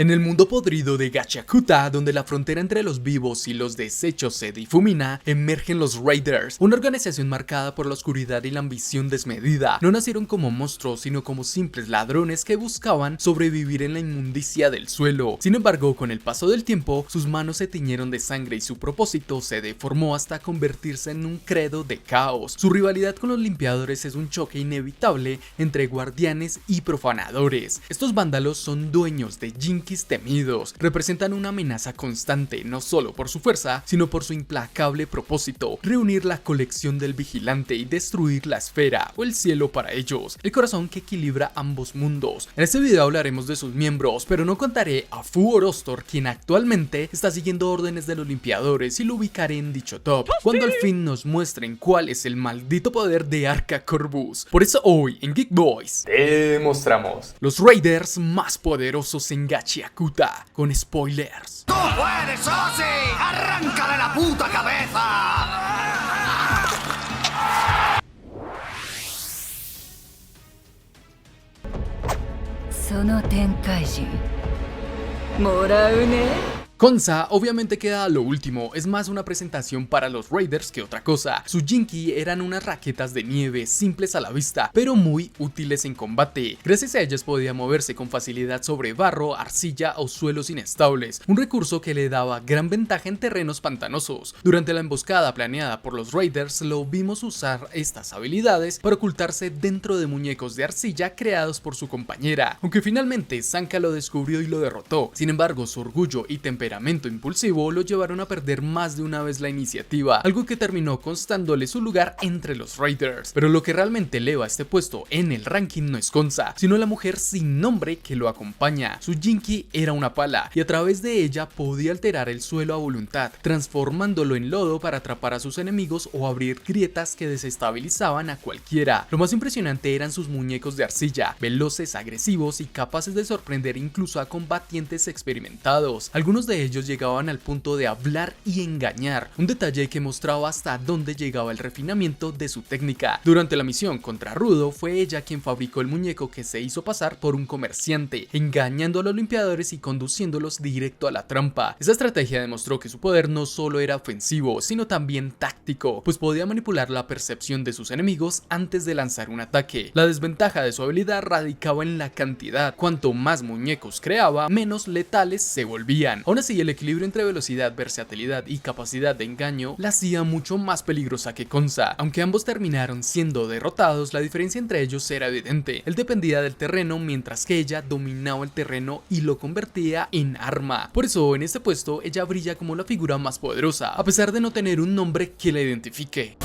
En el mundo podrido de Gachiakuta, donde la frontera entre los vivos y los desechos se difumina, emergen los Raiders, una organización marcada por la oscuridad y la ambición desmedida. No nacieron como monstruos, sino como simples ladrones que buscaban sobrevivir en la inmundicia del suelo. Sin embargo, con el paso del tiempo, sus manos se tiñeron de sangre y su propósito se deformó hasta convertirse en un credo de caos. Su rivalidad con los limpiadores es un choque inevitable entre guardianes y profanadores. Estos vándalos son dueños de Jinkies temidos, representan una amenaza constante no solo por su fuerza, sino por su implacable propósito: reunir la colección del vigilante y destruir la esfera o el cielo para ellos, el corazón que equilibra ambos mundos. En este video hablaremos de sus miembros, pero no contaré a Fu Orostor, quien actualmente está siguiendo órdenes de los limpiadores, y lo ubicaré en dicho top cuando al fin nos muestren cuál es el maldito poder de Arca Corvus. Por eso hoy en Geek Boys te mostramos los Raiders más poderosos en Gachiakuta, con spoilers. ¡Tú puedes, Ozzy! ¡Arráncale la puta cabeza! その展開時もらうね。 Konza obviamente queda a lo último, es más una presentación para los Raiders que otra cosa. Su Jinki eran unas raquetas de nieve simples a la vista, pero muy útiles en combate. Gracias a ellas podía moverse con facilidad sobre barro, arcilla o suelos inestables, un recurso que le daba gran ventaja en terrenos pantanosos. Durante la emboscada planeada por los Raiders, lo vimos usar estas habilidades para ocultarse dentro de muñecos de arcilla creados por su compañera, aunque finalmente Sanka lo descubrió y lo derrotó. Sin embargo, su orgullo y temperamento impulsivo lo llevaron a perder más de una vez la iniciativa, algo que terminó constándole su lugar entre los Raiders. Pero lo que realmente eleva este puesto en el ranking no es Konza, sino la mujer sin nombre que lo acompaña. Su Jinki era una pala y a través de ella podía alterar el suelo a voluntad, transformándolo en lodo para atrapar a sus enemigos o abrir grietas que desestabilizaban a cualquiera. Lo más impresionante eran sus muñecos de arcilla, veloces, agresivos y capaces de sorprender incluso a combatientes experimentados. Algunos de ellos llegaban al punto de hablar y engañar, un detalle que mostraba hasta dónde llegaba el refinamiento de su técnica. Durante la misión contra Rudo, fue ella quien fabricó el muñeco que se hizo pasar por un comerciante, engañando a los limpiadores y conduciéndolos directo a la trampa. Esa estrategia demostró que su poder no solo era ofensivo, sino también táctico, pues podía manipular la percepción de sus enemigos antes de lanzar un ataque. La desventaja de su habilidad radicaba en la cantidad: cuanto más muñecos creaba, menos letales se volvían. Aún así, el equilibrio entre velocidad, versatilidad y capacidad de engaño la hacía mucho más peligrosa que Konza. Aunque ambos terminaron siendo derrotados, la diferencia entre ellos era evidente. Él dependía del terreno, mientras que ella dominaba el terreno y lo convertía en arma. Por eso, en este puesto, ella brilla como la figura más poderosa, a pesar de no tener un nombre que la identifique.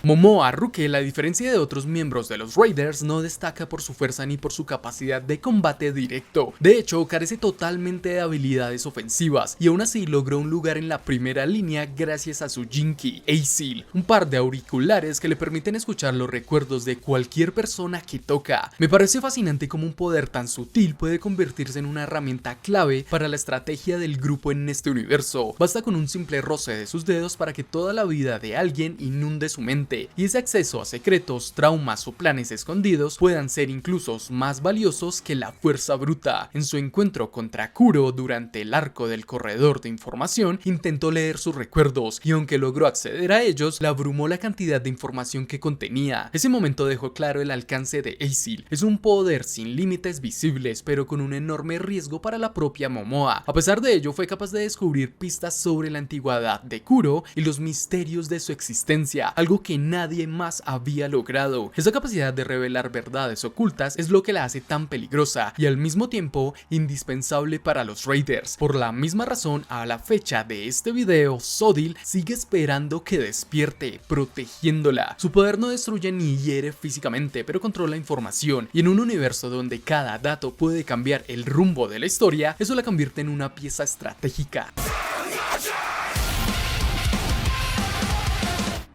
Momoa Ruke, a diferencia de otros miembros de los Raiders, no destaca por su fuerza ni por su capacidad de combate directo. De hecho, carece totalmente de habilidades ofensivas y aún así logró un lugar en la primera línea gracias a su Jinki, Acil, un par de auriculares que le permiten escuchar los recuerdos de cualquier persona que toca. Me parece fascinante cómo un poder tan sutil puede convertirse en una herramienta clave para la estrategia del grupo en este universo. Basta con un simple roce de sus dedos para que toda la vida de alguien inunde su mente, y ese acceso a secretos, traumas o planes escondidos puedan ser incluso más valiosos que la fuerza bruta. En su encuentro contra Kuro durante el arco del corredor de información, intentó leer sus recuerdos y aunque logró acceder a ellos, la abrumó la cantidad de información que contenía. Ese momento dejó claro el alcance de Acil. Es un poder sin límites visibles, pero con un enorme riesgo para la propia Momoa. A pesar de ello, fue capaz de descubrir pistas sobre la antigüedad de Kuro y los misterios de su existencia, algo que nadie más había logrado. Esa capacidad de revelar verdades ocultas es lo que la hace tan peligrosa y al mismo tiempo indispensable para los Raiders. Por la misma razón, a la fecha de este video, Sodil sigue esperando que despierte, protegiéndola. Su poder no destruye ni hiere físicamente, pero controla información, y en un universo donde cada dato puede cambiar el rumbo de la historia, eso la convierte en una pieza estratégica.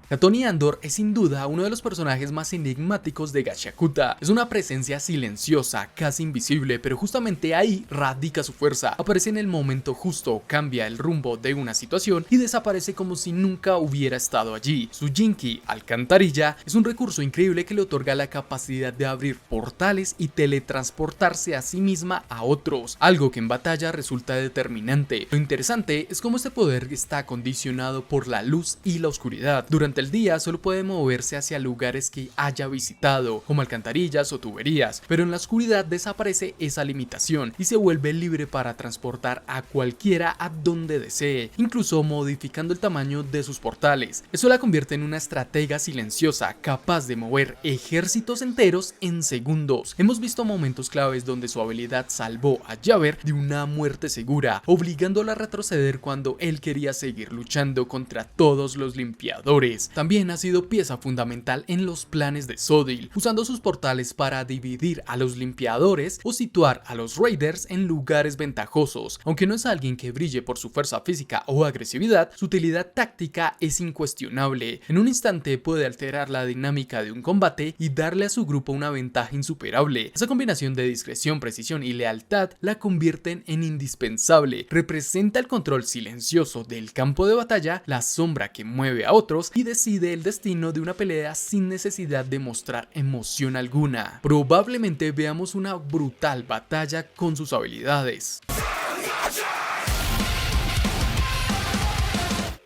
Katoni Andor es sin duda uno de los personajes más enigmáticos de Gachiakuta. Es una presencia silenciosa, casi invisible, pero justamente ahí radica su fuerza. Aparece en el momento justo, cambia el rumbo de una situación y desaparece como si nunca hubiera estado allí. Su Jinki, alcantarilla, es un recurso increíble que le otorga la capacidad de abrir portales y teletransportarse a sí misma a otros, algo que en batalla resulta determinante. Lo interesante es cómo este poder está condicionado por la luz y la oscuridad. Durante el día solo puede moverse hacia lugares que haya visitado, como alcantarillas o tuberías, pero en la oscuridad desaparece esa limitación y se vuelve libre para transportar a cualquiera a donde desee, incluso modificando el tamaño de sus portales. Eso la convierte en una estratega silenciosa, capaz de mover ejércitos enteros en segundos. Hemos visto momentos claves donde su habilidad salvó a Jaber de una muerte segura, obligándola a retroceder cuando él quería seguir luchando contra todos los limpiadores. También ha sido pieza fundamental en los planes de Sodil, usando sus portales para dividir a los limpiadores o situar a los raiders en lugares ventajosos. Aunque no es alguien que brille por su fuerza física o agresividad, su utilidad táctica es incuestionable. En un instante puede alterar la dinámica de un combate y darle a su grupo una ventaja insuperable. Esa combinación de discreción, precisión y lealtad la convierten en indispensable. Representa el control silencioso del campo de batalla, la sombra que mueve a otros y decide el destino de una pelea sin necesidad de mostrar emoción alguna. Probablemente veamos una brutal batalla con sus habilidades.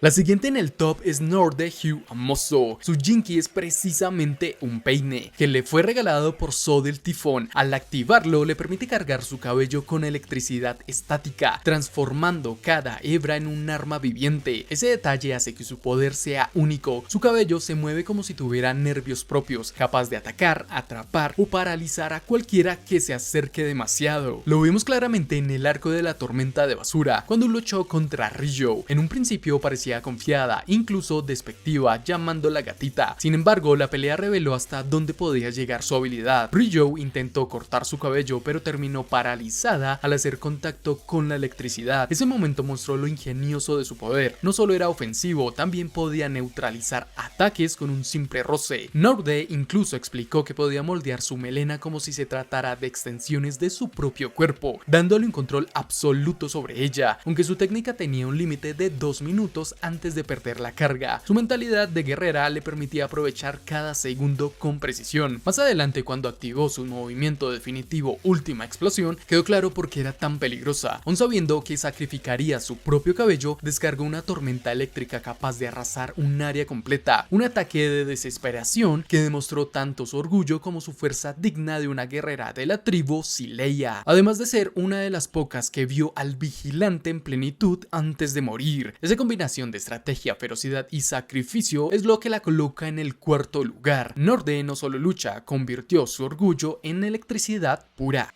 La siguiente en el top es Norde Hugh Amoso. Su Jinki es precisamente un peine, que le fue regalado por Sodil Tifón. Al activarlo le permite cargar su cabello con electricidad estática, transformando cada hebra en un arma viviente. Ese detalle hace que su poder sea único. Su cabello se mueve como si tuviera nervios propios, capaz de atacar, atrapar o paralizar a cualquiera que se acerque demasiado. Lo vimos claramente en el arco de la tormenta de basura, cuando luchó contra Ryou. En un principio parecía confiada, incluso despectiva, llamándola gatita. Sin embargo, la pelea reveló hasta dónde podía llegar su habilidad. Ryou intentó cortar su cabello, pero terminó paralizada al hacer contacto con la electricidad. Ese momento mostró lo ingenioso de su poder. No solo era ofensivo, también podía neutralizar ataques con un simple roce. Norde incluso explicó que podía moldear su melena como si se tratara de extensiones de su propio cuerpo, dándole un control absoluto sobre ella, aunque su técnica tenía un límite de 2 minutos antes de perder la carga. Su mentalidad de guerrera le permitía aprovechar cada segundo con precisión. Más adelante, cuando activó su movimiento definitivo Última Explosión, quedó claro por qué era tan peligrosa. Aun sabiendo que sacrificaría su propio cabello, descargó una tormenta eléctrica capaz de arrasar un área completa, un ataque de desesperación que demostró tanto su orgullo como su fuerza digna de una guerrera de la tribu Sileia, además de ser una de las pocas que vio al vigilante en plenitud antes de morir. Esa combinación de estrategia, ferocidad y sacrificio es lo que la coloca en el cuarto lugar. Norde no solo lucha, convirtió su orgullo en electricidad pura.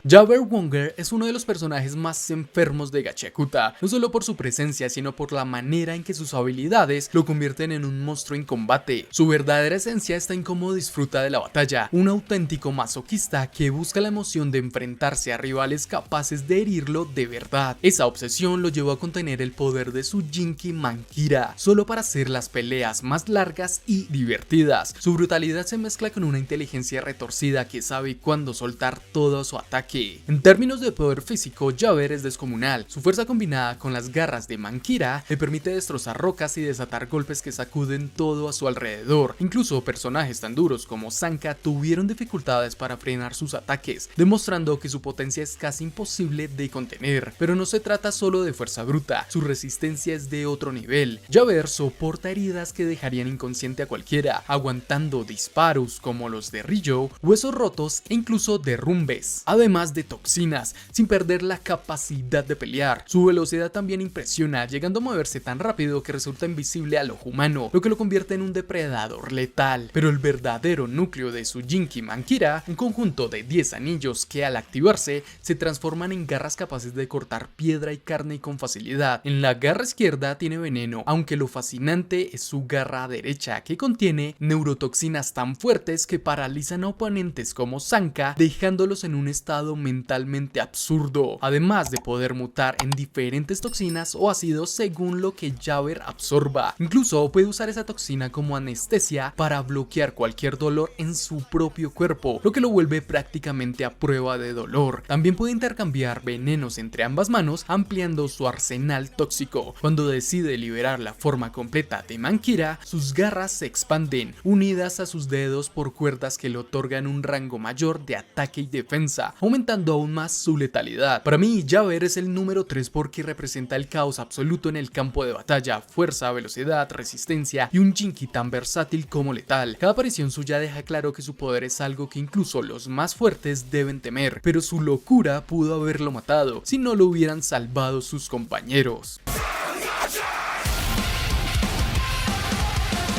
Jaber Wonger es uno de los personajes más enfermos de Gachiakuta, no solo por su presencia, sino por la manera en que sus habilidades lo convierten en un monstruo en combate. Su verdadera esencia está en cómo disfruta de la batalla, un auténtico masoquista que busca la emoción de enfrentarse a rivales capaces de herirlo de verdad. Esa obsesión lo llevó a contener el poder de su Jinki Mankira, solo para hacer las peleas más largas y divertidas. Su brutalidad se mezcla con una inteligencia retorcida que sabe cuándo soltar todo su ataque. En términos de poder físico, Jaber es descomunal. Su fuerza combinada con las garras de Mankira le permite destrozar rocas y desatar golpes que sacuden todo a su alrededor. Incluso personajes tan duros como Sanka tuvieron dificultades para frenar sus ataques, demostrando que su potencia es casi imposible de contener. Pero no se trata solo de fuerza bruta, su resistencia es de otro nivel. Jaber soporta heridas que dejarían inconsciente a cualquiera, aguantando disparos como los de Ryou, huesos rotos e incluso derrumbes. Además de toxinas, sin perder la capacidad de pelear. Su velocidad también impresiona, llegando a moverse tan rápido que resulta invisible al ojo humano, lo que lo convierte en un depredador letal. Pero el verdadero núcleo de su Jinki Mankira, un conjunto de 10 anillos que al activarse se transforman en garras capaces de cortar piedra y carne con facilidad. En la garra izquierda tiene veneno, aunque lo fascinante es su garra derecha, que contiene neurotoxinas tan fuertes que paralizan a oponentes como Sanka, dejándolos en un estado estado mentalmente absurdo, además de poder mutar en diferentes toxinas o ácidos según lo que Javert absorba. Incluso puede usar esa toxina como anestesia para bloquear cualquier dolor en su propio cuerpo, lo que lo vuelve prácticamente a prueba de dolor. También puede intercambiar venenos entre ambas manos, ampliando su arsenal tóxico. Cuando decide liberar la forma completa de Mankira, sus garras se expanden, unidas a sus dedos por cuerdas que le otorgan un rango mayor de ataque y defensa, aumentando aún más su letalidad. Para mí, Javert es el número 3 porque representa el caos absoluto en el campo de batalla, fuerza, velocidad, resistencia y un Jinky tan versátil como letal. Cada aparición suya deja claro que su poder es algo que incluso los más fuertes deben temer, pero su locura pudo haberlo matado si no lo hubieran salvado sus compañeros.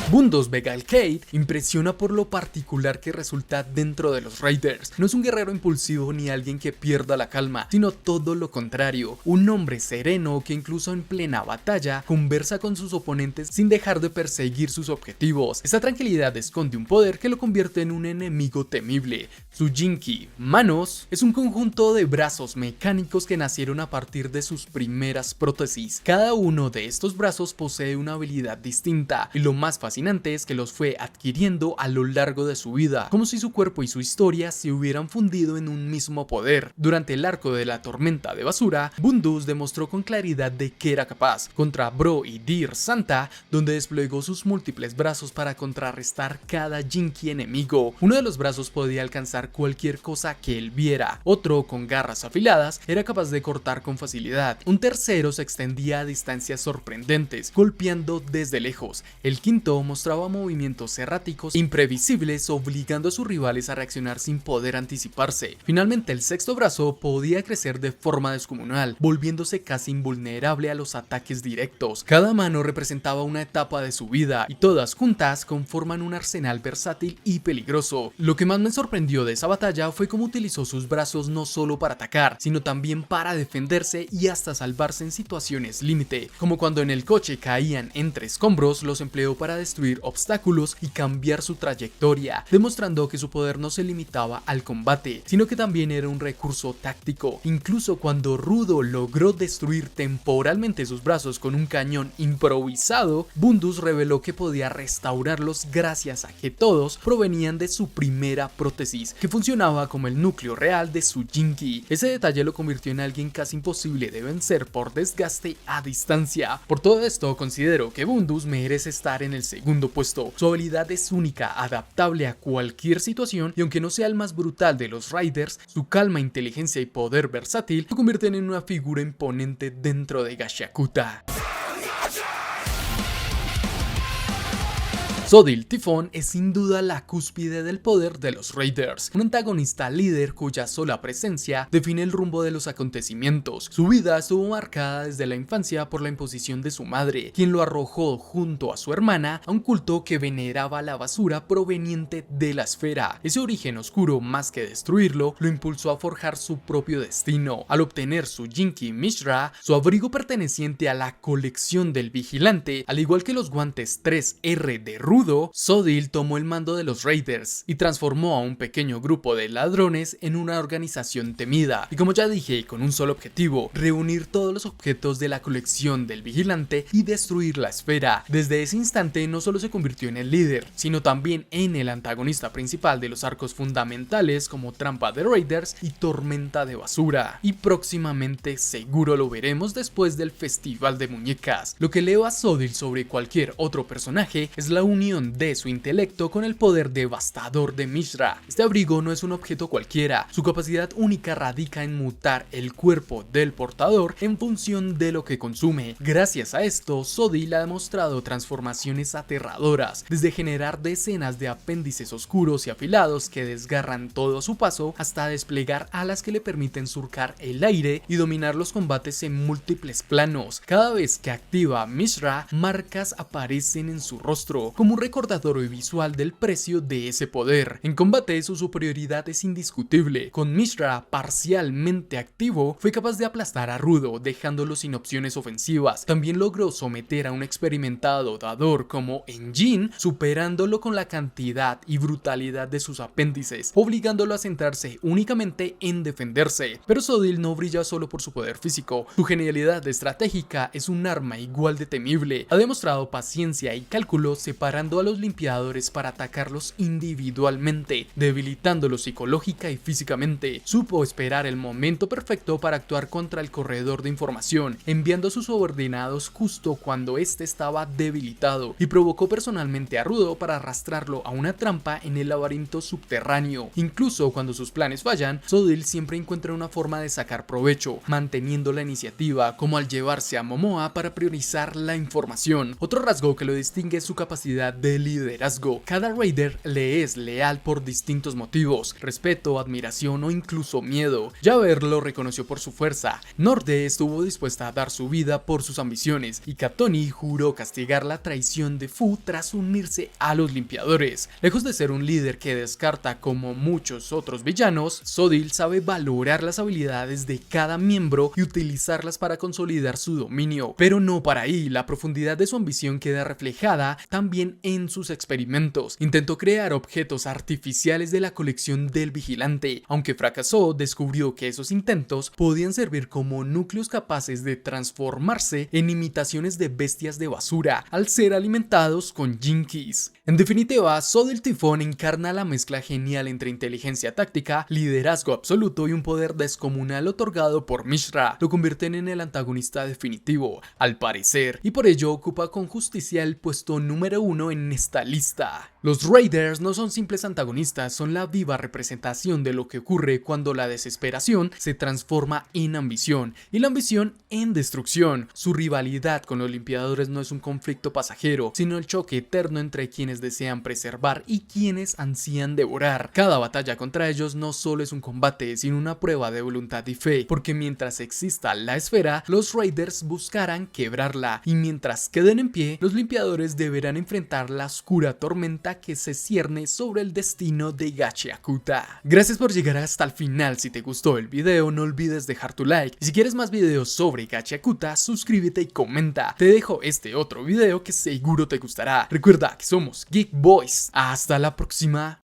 Bundus Begalcade impresiona por lo particular que resulta dentro de los Raiders. No es un guerrero impulsivo ni alguien que pierda la calma, sino todo lo contrario, un hombre sereno que incluso en plena batalla conversa con sus oponentes sin dejar de perseguir sus objetivos. Esta tranquilidad esconde un poder que lo convierte en un enemigo temible. Su Jinky, Manos, es un conjunto de brazos mecánicos que nacieron a partir de sus primeras prótesis. Cada uno de estos brazos posee una habilidad distinta y lo más fascinante es que los fue adquiriendo a lo largo de su vida, como si su cuerpo y su historia se hubieran fundido en un mismo poder. Durante el arco de la tormenta de basura, Bundus demostró con claridad de qué era capaz contra Bro y Dear Santa, donde desplegó sus múltiples brazos para contrarrestar cada Jinky enemigo. Uno de los brazos podía alcanzar cualquier cosa que él viera, otro con garras afiladas era capaz de cortar con facilidad, un tercero se extendía a distancias sorprendentes, golpeando desde lejos, el quinto mostraba movimientos erráticos e imprevisibles, obligando a sus rivales a reaccionar sin poder anticiparse. Finalmente, el sexto brazo podía crecer de forma descomunal, volviéndose casi invulnerable a los ataques directos. Cada mano representaba una etapa de su vida y todas juntas conforman un arsenal versátil y peligroso. Lo que más me sorprendió de esa batalla fue cómo utilizó sus brazos no solo para atacar, sino también para defenderse y hasta salvarse en situaciones límite, como cuando en el coche caían entre escombros, los empleó para destruir obstáculos y cambiar su trayectoria, demostrando que su poder no se limitaba al combate, sino que también era un recurso táctico. Incluso cuando Rudo logró destruir temporalmente sus brazos con un cañón improvisado, Bundus reveló que podía restaurarlos gracias a que todos provenían de su primera prótesis, que funcionaba como el núcleo real de su Jinky. Ese detalle lo convirtió en alguien casi imposible de vencer por desgaste a distancia. Por todo esto, considero que Bundus merece estar en el segundo puesto. Su habilidad es única, adaptable a cualquier situación y aunque no sea el más brutal de los Raiders, su calma, inteligencia y poder versátil lo convierten en una figura imponente dentro de Gashakuta. Sodil Tifón es sin duda la cúspide del poder de los Raiders, un antagonista líder cuya sola presencia define el rumbo de los acontecimientos. Su vida estuvo marcada desde la infancia por la imposición de su madre, quien lo arrojó junto a su hermana a un culto que veneraba la basura proveniente de la esfera. Ese origen oscuro, más que destruirlo, lo impulsó a forjar su propio destino. Al obtener su Jinky Mishra, su abrigo perteneciente a la colección del vigilante, al igual que los guantes 3R de Rudo, Sodil tomó el mando de los Raiders y transformó a un pequeño grupo de ladrones en una organización temida. Y como ya dije, con un solo objetivo: reunir todos los objetos de la colección del vigilante y destruir la esfera. Desde ese instante no solo se convirtió en el líder, sino también en el antagonista principal de los arcos fundamentales como Trampa de Raiders y Tormenta de Basura. Y próximamente seguro lo veremos después del Festival de Muñecas. Lo que eleva a Sodil sobre cualquier otro personaje es la unión de su intelecto con el poder devastador de Mishra. Este abrigo no es un objeto cualquiera, su capacidad única radica en mutar el cuerpo del portador en función de lo que consume. Gracias a esto, Sodil ha demostrado transformaciones aterradoras, desde generar decenas de apéndices oscuros y afilados que desgarran todo a su paso, hasta desplegar alas que le permiten surcar el aire y dominar los combates en múltiples planos. Cada vez que activa Mishra, marcas aparecen en su rostro, como un recordatorio visual del precio de ese poder. En combate su superioridad es indiscutible. Con Mishra parcialmente activo, fue capaz de aplastar a Rudo, dejándolo sin opciones ofensivas. También logró someter a un experimentado dador como Enjin, superándolo con la cantidad y brutalidad de sus apéndices, obligándolo a centrarse únicamente en defenderse. Pero Sodil no brilla solo por su poder físico. Su genialidad estratégica es un arma igual de temible. Ha demostrado paciencia y cálculo separando a los limpiadores para atacarlos individualmente, debilitándolos psicológica y físicamente. Supo esperar el momento perfecto para actuar contra el corredor de información, enviando a sus subordinados justo cuando este estaba debilitado, y provocó personalmente a Rudo para arrastrarlo a una trampa en el laberinto subterráneo. Incluso cuando sus planes fallan, Sodil siempre encuentra una forma de sacar provecho, manteniendo la iniciativa, como al llevarse a Momoa para priorizar la información. Otro rasgo que lo distingue es su capacidad de liderazgo. Cada raider le es leal por distintos motivos: respeto, admiración o incluso miedo. Javert lo reconoció por su fuerza, Norde estuvo dispuesta a dar su vida por sus ambiciones, y Katoni juró castigar la traición de Fu tras unirse a los limpiadores. Lejos de ser un líder que descarta como muchos otros villanos, Sodil sabe valorar las habilidades de cada miembro y utilizarlas para consolidar su dominio. Pero no para ahí, la profundidad de su ambición queda reflejada también en sus experimentos. Intentó crear objetos artificiales de la colección del vigilante. Aunque fracasó, descubrió que esos intentos podían servir como núcleos capaces de transformarse en imitaciones de bestias de basura, al ser alimentados con Jinkies. En definitiva, Sodil Tifón encarna la mezcla genial entre inteligencia táctica, liderazgo absoluto y un poder descomunal otorgado por Mishra. Lo convierten en el antagonista definitivo, al parecer, y por ello ocupa con justicia el puesto número 1 en esta lista. Los Raiders no son simples antagonistas, son la viva representación de lo que ocurre cuando la desesperación se transforma en ambición y la ambición en destrucción. Su rivalidad con los limpiadores no es un conflicto pasajero, sino el choque eterno entre quienes desean preservar y quienes ansían devorar. Cada batalla contra ellos no solo es un combate, sino una prueba de voluntad y fe, porque mientras exista la esfera, los Raiders buscarán quebrarla, y mientras queden en pie, los limpiadores deberán enfrentar la oscura tormenta que se cierne sobre el destino de Gachiakuta. Gracias por llegar hasta el final. Si te gustó el video, no olvides dejar tu like, y si quieres más videos sobre Gachiakuta, suscríbete y comenta. Te dejo este otro video que seguro te gustará. Recuerda que somos Geek Boys. Hasta la próxima.